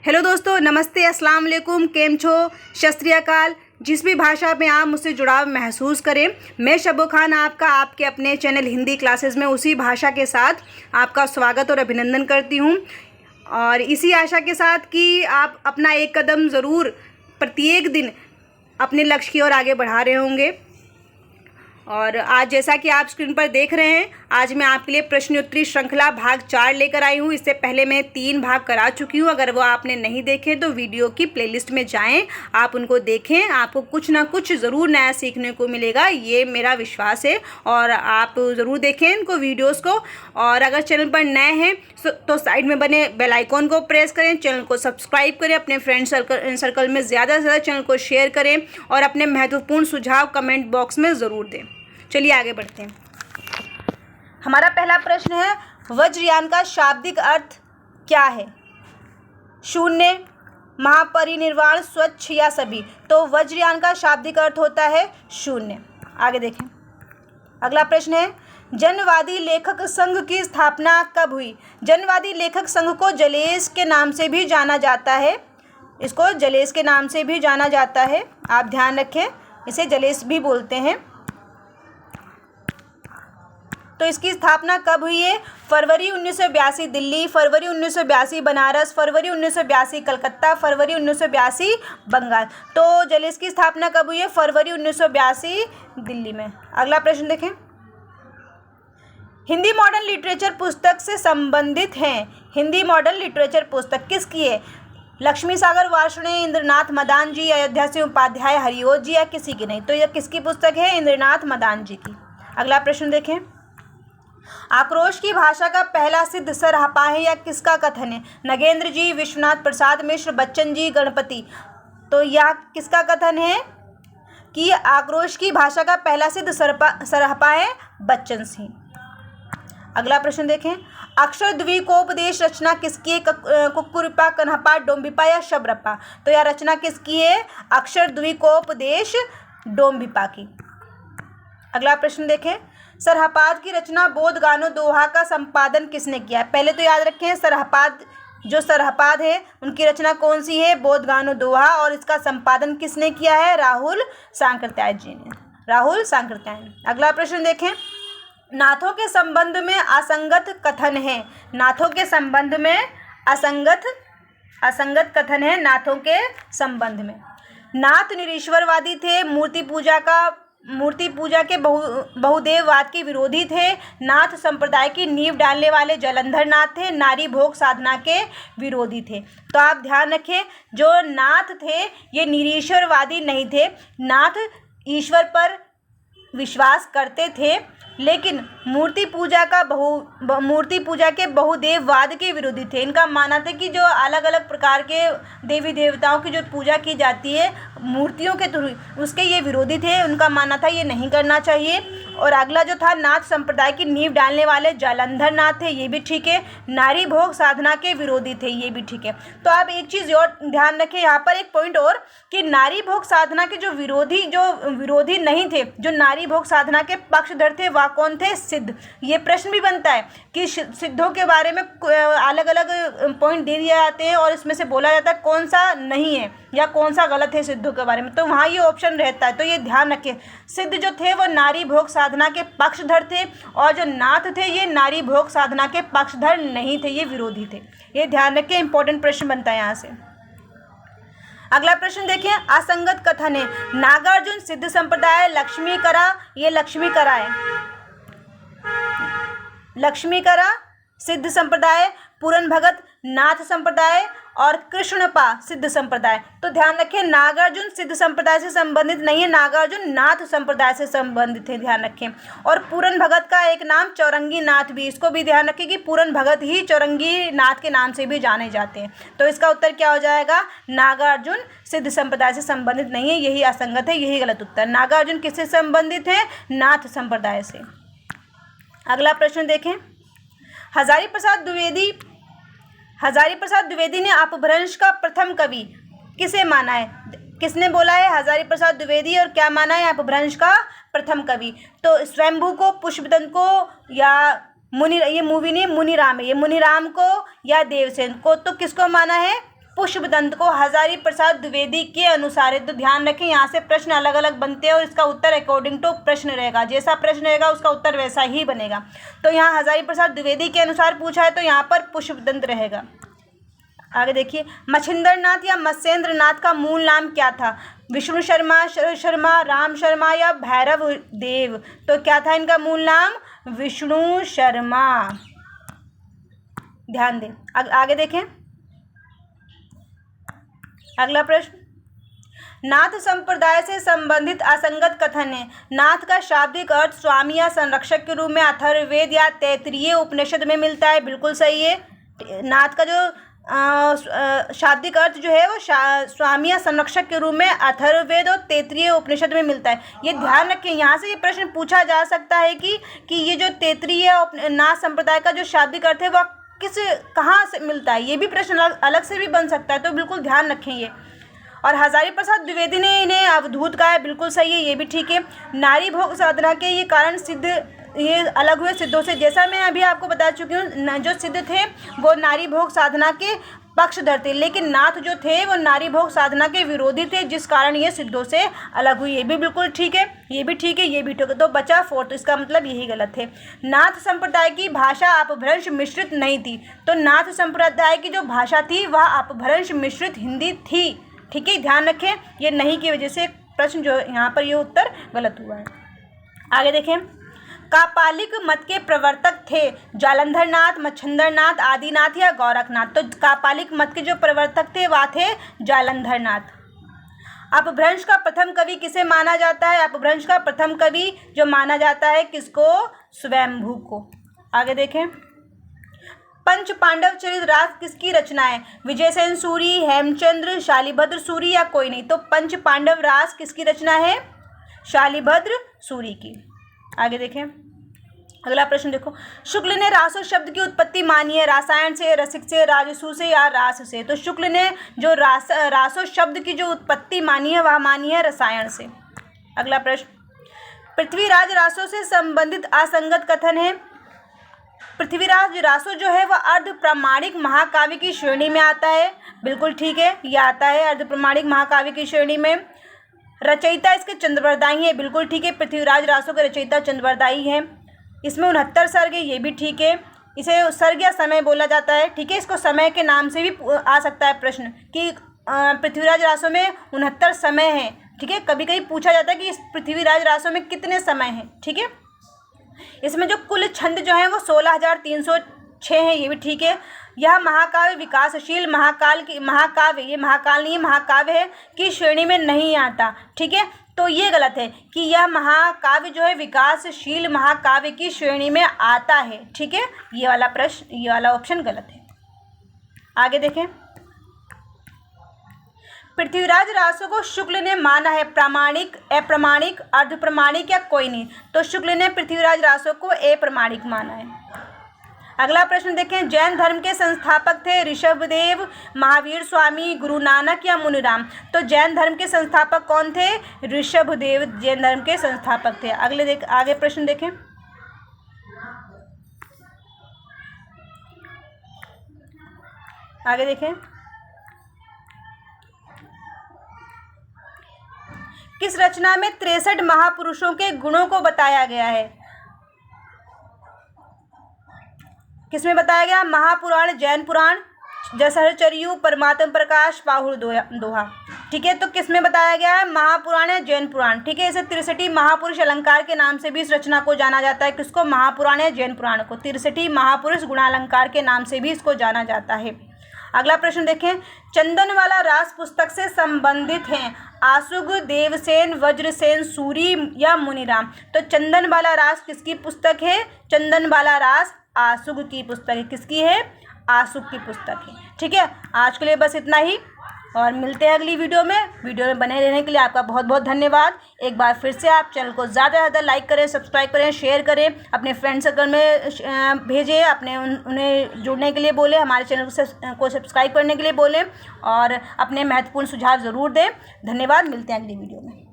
Hello दोस्तों, नमस्ते, अस्सलाम वालेकुम, केम छो, सत श्री अकाल। जिस भी भाषा में आप मुझसे जुड़ाव महसूस करें, मैं शब्बो खान आपका आपके अपने चैनल हिंदी क्लासेस में उसी भाषा के साथ आपका स्वागत और अभिनंदन करती हूं। और इसी आशा के साथ कि आप अपना एक कदम ज़रूर प्रत्येक दिन अपने लक्ष्य की ओर आगे बढ़ा रहे होंगे। और आज जैसा कि आप स्क्रीन पर देख रहे हैं, आज मैं आपके लिए प्रश्नोत्तरी श्रृंखला भाग 4 लेकर आई हूँ। इससे पहले मैं 3 भाग करा चुकी हूँ। अगर वो आपने नहीं देखे तो वीडियो की प्लेलिस्ट में जाएं, आप उनको देखें। आपको कुछ ना कुछ ज़रूर नया सीखने को मिलेगा, ये मेरा विश्वास है। और आप ज़रूर देखें इनको वीडियोज़ को। और अगर चैनल पर नए हैं तो साइड में बने बेल आइकॉन को प्रेस करें, चैनल को सब्सक्राइब करें, अपने फ्रेंड सर्कल में ज़्यादा से ज़्यादा चैनल को शेयर करें और अपने महत्वपूर्ण सुझाव कमेंट बॉक्स में ज़रूर दें। चलिए आगे बढ़ते हैं। हमारा पहला प्रश्न है, वज्रयान का शाब्दिक अर्थ क्या है? शून्य, महापरिनिर्वाण, स्वच्छ या सभी। तो वज्रयान का शाब्दिक अर्थ होता है शून्य। आगे देखें। अगला प्रश्न है, जनवादी लेखक संघ की स्थापना कब हुई? जनवादी लेखक संघ को जलेस के नाम से भी जाना जाता है। इसको जलेस के नाम से भी जाना जाता है, आप ध्यान रखें, इसे जलेस भी बोलते हैं। तो इसकी स्थापना कब हुई है? फरवरी 1982 दिल्ली, फरवरी 1982 बनारस, फरवरी 1982 कलकत्ता, फरवरी 1982 बंगाल। तो जलेस की स्थापना कब हुई है? फरवरी 1982 दिल्ली में। अगला प्रश्न देखें। हिंदी मॉडर्न लिटरेचर पुस्तक से संबंधित हैं। हिंदी मॉडर्न लिटरेचर पुस्तक किसकी है? लक्ष्मी सागर वार्ष्णेय, इंद्रनाथ मदान जी, अयोध्या सिंह उपाध्याय, हरिओं जी, या किसी की नहीं? तो यह किसकी पुस्तक है? इंद्रनाथ मदान जी की। अगला प्रश्न देखें। आक्रोश की भाषा का पहला सिद्ध सरहपा है या किसका कथन है? नगेंद्र जी, विश्वनाथ प्रसाद मिश्र, बच्चन जी, गणपति। तो यह किसका कथन है कि आक्रोश की भाषा का पहला सिद्ध सरहपा है? बच्चन सिंह। अगला प्रश्न देखें। अक्षर द्विकोपदेश रचना किसकी है? कुक्कुरपा, कन्हपा, डोम्बिपा या शबरपा। तो यह रचना किसकी है? अक्षर द्विकोपदेश डोम्बिपा की। अगला प्रश्न देखें। सरहपाद की रचना बोध गानो दोहा का संपादन किसने किया है? पहले तो याद रखें, सरहपाद है उनकी रचना कौन सी है? बोध गानो दोहा। और इसका संपादन किसने किया है? राहुल सांकृत्याय जी ने, राहुल सांकृत्याय ने। अगला प्रश्न देखें। नाथों के संबंध में असंगत कथन है। नाथों के संबंध में असंगत कथन है। नाथों के संबंध में नाथ निरीश्वरवादी थे, मूर्ति पूजा के बहुदेववाद के विरोधी थे, नाथ संप्रदाय की नींव डालने वाले जलंधर नाथ थे, नारी भोग साधना के विरोधी थे। तो आप ध्यान रखें, जो नाथ थे ये निरीश्वरवादी नहीं थे। नाथ ईश्वर पर विश्वास करते थे, लेकिन मूर्ति पूजा के बहुदेववाद के विरोधी थे। इनका मानना था कि जो अलग अलग प्रकार के देवी देवताओं की जो पूजा की जाती है मूर्तियों के थ्रू, उसके ये विरोधी थे। उनका मानना था ये नहीं करना चाहिए। और अगला जो था, नाथ संप्रदाय की नींव डालने वाले जालंधर नाथ थे, ये भी ठीक है। नारी भोग साधना के विरोधी थे, ये भी ठीक है। तो आप एक चीज़ और ध्यान रखें यहाँ पर, एक पॉइंट और, कि नारी भोग साधना के जो विरोधी नहीं थे, जो नारी भोग साधना के पक्षधर थे, वह कौन थे? सिद्ध। ये प्रश्न भी बनता है कि सिद्धों के बारे में अलग अलग पॉइंट दे दिए जाते हैं और इसमें से बोला जाता है कौन सा नहीं है या कौन सा गलत है सिद्धों के बारे में। तो वहाँ ये ऑप्शन रहता है। तो ये ध्यान रखें, सिद्ध जो थे वो नारी भोग साधना के पक्षधर थे, और जो नाथ थे ये नारी भोग साधना के पक्षधर नहीं थे, ये विरोधी थे। ये ध्यान रखें, इंपॉर्टेंट प्रश्न बनता है यहाँ से। अगला प्रश्न देखिए। असंगत कथन है। नागार्जुन सिद्ध संप्रदाय, लक्ष्मी करा, ये लक्ष्मी करा है, लक्ष्मी करा सिद्ध संप्रदाय, पूरन भगत नाथ संप्रदाय, और कृष्णपा सिद्ध संप्रदाय। तो ध्यान रखें, नागार्जुन सिद्ध संप्रदाय से संबंधित नहीं है, नागार्जुन नाथ संप्रदाय से संबंधित है, ध्यान रखें। और पूरन भगत का एक नाम चौरंगी नाथ भी, इसको भी ध्यान रखें कि पूरन भगत ही चौरंगी नाथ के नाम से भी जाने जाते हैं। तो इसका उत्तर क्या हो जाएगा? नागार्जुन सिद्ध संप्रदाय से संबंधित नहीं है, यही असंगत है, यही गलत उत्तर। नागार्जुन किससे संबंधित है? नाथ संप्रदाय से। अगला प्रश्न देखें। हजारी प्रसाद द्विवेदी ने अपभ्रंश का प्रथम कवि किसे माना है? किसने बोला है हजारी प्रसाद द्विवेदी, और क्या माना है अपभ्रंश का प्रथम कवि? तो स्वयंभू को, पुष्पदंत को, या ये मूवी नहीं, मुनिराम है, ये मुनिराम को या देवसेन को। तो किसको माना है? पुष्पदंत को हजारी प्रसाद द्विवेदी के अनुसार है। तो ध्यान रखें, यहाँ से प्रश्न अलग अलग बनते हैं और इसका उत्तर अकॉर्डिंग टू प्रश्न रहेगा, जैसा प्रश्न रहेगा उसका उत्तर वैसा ही बनेगा। तो यहाँ हजारी प्रसाद द्विवेदी के अनुसार पूछा है तो यहाँ पर पुष्पदंत रहेगा। आगे देखिए, मच्छिंद्रनाथ या मत्स्येंद्रनाथ का मूल नाम क्या था? विष्णु शर्मा, शरद शर्मा, राम शर्मा या भैरव देव? तो क्या था इनका मूल नाम? विष्णु शर्मा। ध्यान दें। आगे देखें अगला प्रश्न, नाथ संप्रदाय से संबंधित असंगत कथन है। नाथ का शाब्दिक अर्थ स्वामी या संरक्षक के रूप में अथर्ववेद या तैत्तिरीय उपनिषद में मिलता है। बिल्कुल सही है। नाथ का जो शाब्दिक अर्थ जो है वो स्वामी या संरक्षक के रूप में अथर्ववेद और तैत्तिरीय उपनिषद में मिलता है। ये ध्यान रखें, यहाँ से ये प्रश्न पूछा जा सकता है कि ये जो तैत्तिरीय नाथ संप्रदाय का जो शाब्दिक अर्थ है वह कहाँ से मिलता है। ये भी प्रश्न अलग से भी बन सकता है, तो बिल्कुल ध्यान रखें ये। और हजारी प्रसाद द्विवेदी ने इन्हें अवधूत कहा है। बिल्कुल सही है, ये भी ठीक है। नारी भोग साधना के ये कारण सिद्ध, ये अलग हुए सिद्धों से। जैसा मैं अभी आपको बता चुकी हूँ, जो सिद्ध थे वो नारी भोग साधना के पक्षधर थे, लेकिन नाथ जो थे वो नारी भोग साधना के विरोधी थे, जिस कारण ये सिद्धों से अलग हुई। ये भी बिल्कुल ठीक है, ये भी ठीक है, ये भी ठीक है। तो बचा फोर्थ, इसका मतलब यही गलत है। नाथ संप्रदाय की भाषा अपभ्रंश मिश्रित नहीं थी। तो नाथ संप्रदाय की जो भाषा थी वह अपभ्रंश मिश्रित हिंदी थी। ठीक है, ध्यान रखें, ये नहीं की वजह से प्रश्न जो यहाँ पर ये उत्तर गलत हुआ है। आगे देखें, कापालिक मत के प्रवर्तक थे जालंधरनाथ, मच्छिंद्रनाथ, आदिनाथ या गोरखनाथ? तो कापालिक मत के जो प्रवर्तक थे वह थे जालंधरनाथ। अपभ्रंश का प्रथम कवि किसे माना जाता है? अपभ्रंश का प्रथम कवि जो माना जाता है किसको? स्वयंभू को। आगे देखें, पंच पांडव चरित रास किसकी रचना है? विजयसेन सूरी, हेमचंद्र, शालिभद्र सूरी या कोई नहीं? तो पंच पांडव रास किसकी रचना है? शालिभद्र सूरी की। आगे देखें, अगला प्रश्न देखो, शुक्ल ने रासो शब्द की उत्पत्ति मानी है। रासायन से, रसिक से, राजसु से या रास से? तो शुक्ल ने जो रासो शब्द की जो उत्पत्ति मानी है वह मानी है रसायन से। अगला प्रश्न, पृथ्वीराज रासो से संबंधित असंगत कथन है। पृथ्वीराज रासो जो है वह अर्ध प्रामाणिक महाकाव्य की श्रेणी में आता है। बिल्कुल ठीक है, यह आता है अर्ध प्रामाणिक महाकाव्य की श्रेणी में। रचयिता इसके चंद्रवरदाई है। बिल्कुल ठीक है, पृथ्वीराज रासो के रचयिता चंद्रवरदाई हैं। इसमें 69 सर्ग है, ये भी ठीक है। इसे सर्ग या समय बोला जाता है। ठीक है, इसको समय के नाम से भी आ सकता है प्रश्न कि पृथ्वीराज रासो में 69 समय है। ठीक है, कभी कभी पूछा जाता है कि इस पृथ्वीराज रासो में कितने समय हैं। ठीक है, इसमें जो कुल छंद जो है वो 16,306 हैं, ये भी ठीक है। यह महाकाव्य विकासशील महाकाव्य, ये महाकाल नहीं महाकाव्य है की श्रेणी में नहीं आता। ठीक है, तो ये गलत है कि यह महाकाव्य जो है विकासशील महाकाव्य की श्रेणी में आता है। ठीक है, ये वाला प्रश्न, ये वाला ऑप्शन गलत है। आगे देखें, पृथ्वीराज रासो को शुक्ल ने माना है प्रामाणिक, अप्रामाणिक, अर्धप्रमाणिक या कोई नहीं? तो शुक्ल ने पृथ्वीराज रासो को अप्रामाणिक माना है। अगला प्रश्न देखें, जैन धर्म के संस्थापक थे ऋषभदेव, महावीर स्वामी, गुरु नानक या मुनिराम? तो जैन धर्म के संस्थापक कौन थे? ऋषभदेव जैन धर्म के संस्थापक थे। आगे प्रश्न देखें, आगे देखें, किस रचना में 63 महापुरुषों के गुणों को बताया गया है? किसमें बताया गया? महापुराण, जैन पुराण, जसहरचर्यु, परमात्म प्रकाश, पाहुर दोहा। ठीक है, तो किसमें बताया गया है? महापुराण है, जैन पुराण। ठीक है, इसे 63 महापुरुष अलंकार के नाम से भी इस रचना को जाना जाता है। किसको? महापुराण है, जैन पुराण को 63 महापुरुष गुणालंकार के नाम से भी इसको जाना जाता है। अगला प्रश्न देखें, चंदनवाला रास पुस्तक से संबंधित हैं आशुग, देवसेन, वज्रसेन, सूरी या मुनिराम? तो चंदनवाला रास किसकी पुस्तक है? चंदनवाला रास आशुग की पुस्तक है। किसकी है? आशुग की पुस्तक है। ठीक है, आज के लिए बस इतना ही और मिलते हैं अगली वीडियो में बने रहने के लिए आपका बहुत बहुत धन्यवाद। एक बार फिर से आप चैनल को ज़्यादा से ज़्यादा लाइक करें, सब्सक्राइब करें, शेयर करें, अपने फ्रेंड सर्कल में भेजें, अपने उन्हें जुड़ने के लिए बोलें, हमारे चैनल को सब्सक्राइब करने के लिए बोलें और अपने महत्वपूर्ण सुझाव ज़रूर दें। धन्यवाद, मिलते हैं अगली वीडियो में।